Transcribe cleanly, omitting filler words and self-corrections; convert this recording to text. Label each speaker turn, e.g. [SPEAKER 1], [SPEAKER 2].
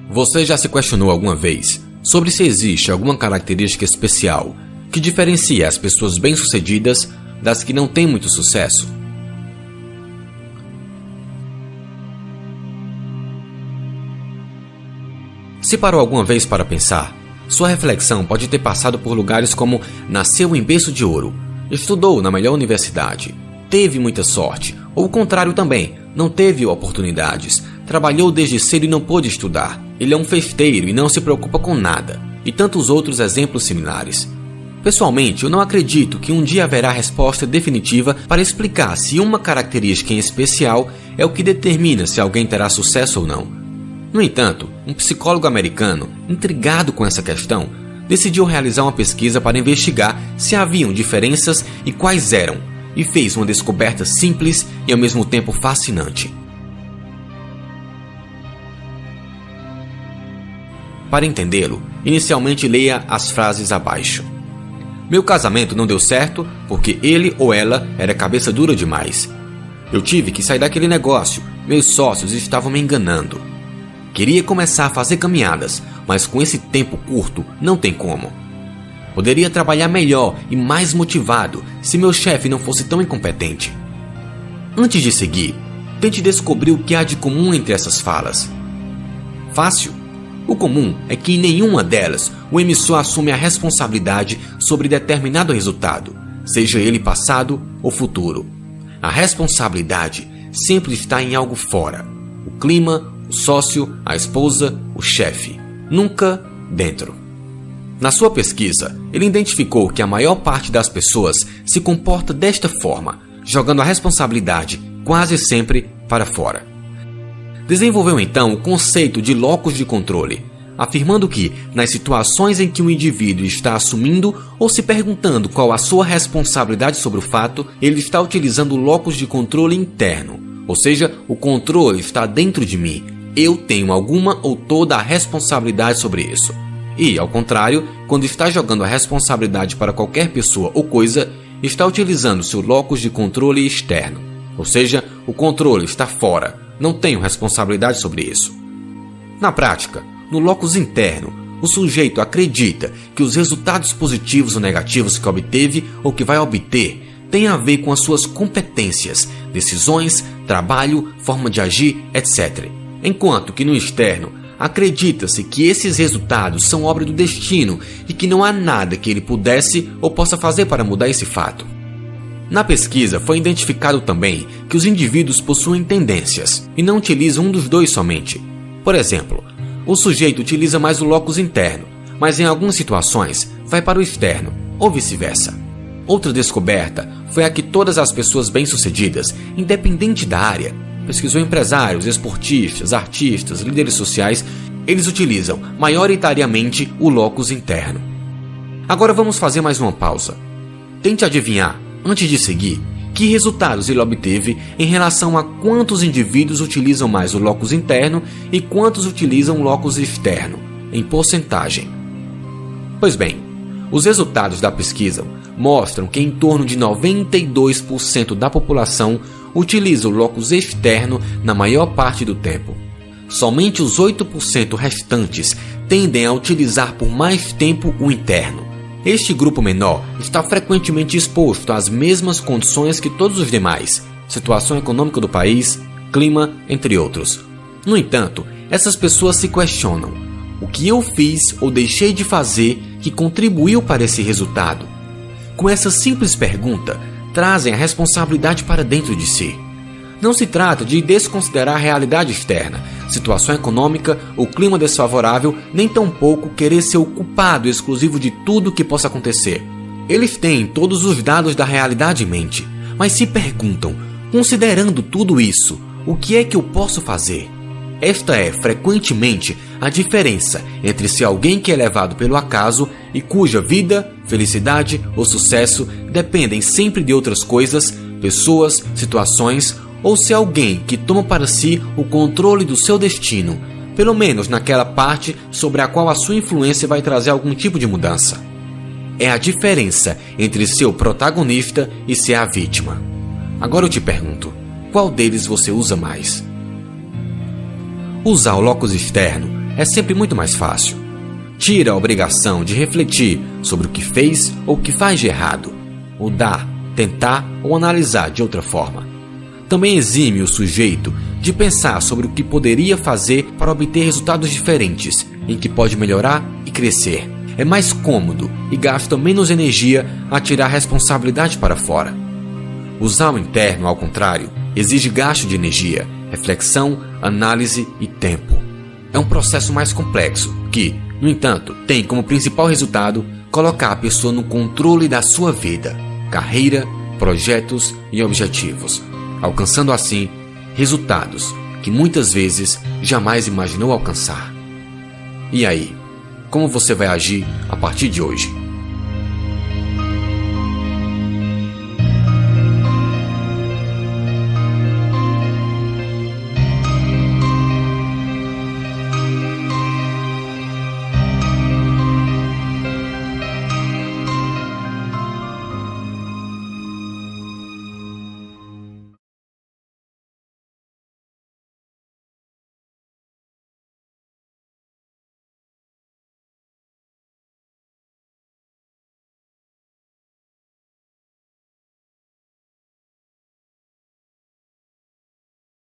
[SPEAKER 1] Você já se questionou alguma vez sobre se existe alguma característica especial que diferencia as pessoas bem-sucedidas das que não têm muito sucesso? Se parou alguma vez para pensar, sua reflexão pode ter passado por lugares como nasceu em berço de ouro, estudou na melhor universidade, teve muita sorte, ou o contrário também, não teve oportunidades, trabalhou desde cedo e não pôde estudar, ele é um festeiro e não se preocupa com nada, e tantos outros exemplos similares. Pessoalmente, eu não acredito que um dia haverá resposta definitiva para explicar se uma característica em especial é o que determina se alguém terá sucesso ou não. No entanto, um psicólogo americano, intrigado com essa questão, decidiu realizar uma pesquisa para investigar se haviam diferenças e quais eram, e fez uma descoberta simples e ao mesmo tempo fascinante. Para entendê-lo, inicialmente leia as frases abaixo. Meu casamento não deu certo porque ele ou ela era cabeça dura demais. Eu tive que sair daquele negócio, meus sócios estavam me enganando. Queria começar a fazer caminhadas, mas com esse tempo curto não tem como. Poderia trabalhar melhor e mais motivado se meu chefe não fosse tão incompetente. Antes de seguir, tente descobrir o que há de comum entre essas falas. Fácil? O comum é que em nenhuma delas o emissor assume a responsabilidade sobre determinado resultado, seja ele passado ou futuro. A responsabilidade sempre está em algo fora. O clima, o sócio, a esposa, o chefe. Nunca dentro. Na sua pesquisa, ele identificou que a maior parte das pessoas se comporta desta forma, jogando a responsabilidade quase sempre para fora. Desenvolveu então o conceito de locus de controle, afirmando que, nas situações em que o indivíduo está assumindo ou se perguntando qual a sua responsabilidade sobre o fato, ele está utilizando o locus de controle interno, ou seja, o controle está dentro de mim, eu tenho alguma ou toda a responsabilidade sobre isso. E, ao contrário, quando está jogando a responsabilidade para qualquer pessoa ou coisa, está utilizando seu locus de controle externo, ou seja, o controle está fora, não tenho responsabilidade sobre isso. Na prática, no locus interno, o sujeito acredita que os resultados positivos ou negativos que obteve ou que vai obter têm a ver com as suas competências, decisões, trabalho, forma de agir, etc. Enquanto que no externo, acredita-se que esses resultados são obra do destino e que não há nada que ele pudesse ou possa fazer para mudar esse fato. Na pesquisa foi identificado também que os indivíduos possuem tendências e não utilizam um dos dois somente. Por exemplo, o sujeito utiliza mais o locus interno, mas em algumas situações vai para o externo, ou vice-versa. Outra descoberta foi a que todas as pessoas bem-sucedidas, independente da área, pesquisou empresários, esportistas, artistas, líderes sociais, eles utilizam maioritariamente o locus interno. Agora vamos fazer mais uma pausa. Tente adivinhar, antes de seguir, que resultados ele obteve em relação a quantos indivíduos utilizam mais o locus interno e quantos utilizam o locus externo, em porcentagem. Pois bem, os resultados da pesquisa mostram que em torno de 92% da população utiliza o locus externo na maior parte do tempo. Somente os 8% restantes tendem a utilizar por mais tempo o interno. Este grupo menor está frequentemente exposto às mesmas condições que todos os demais, situação econômica do país, clima, entre outros. No entanto, essas pessoas se questionam: o que eu fiz ou deixei de fazer que contribuiu para esse resultado? Com essa simples pergunta, trazem a responsabilidade para dentro de si. Não se trata de desconsiderar a realidade externa, situação econômica ou clima desfavorável, nem tampouco querer ser o culpado exclusivo de tudo que possa acontecer. Eles têm todos os dados da realidade em mente, mas se perguntam, considerando tudo isso, o que é que eu posso fazer? Esta é, frequentemente, a diferença entre ser alguém que é levado pelo acaso e cuja vida, felicidade ou sucesso dependem sempre de outras coisas, pessoas, situações, ou ser alguém que toma para si o controle do seu destino, pelo menos naquela parte sobre a qual a sua influência vai trazer algum tipo de mudança. É a diferença entre ser o protagonista e ser a vítima. Agora eu te pergunto, qual deles você usa mais? Usar o locus externo é sempre muito mais fácil. Tira a obrigação de refletir sobre o que fez ou o que faz de errado, mudar, tentar ou analisar de outra forma. Também exime o sujeito de pensar sobre o que poderia fazer para obter resultados diferentes, em que pode melhorar e crescer. É mais cômodo e gasta menos energia a tirar a responsabilidade para fora. Usar o interno, ao contrário, exige gasto de energia, reflexão, análise e tempo. É um processo mais complexo que, no entanto, tem como principal resultado colocar a pessoa no controle da sua vida, carreira, projetos e objetivos, alcançando assim resultados que muitas vezes jamais imaginou alcançar. E aí, como você vai agir a partir de hoje?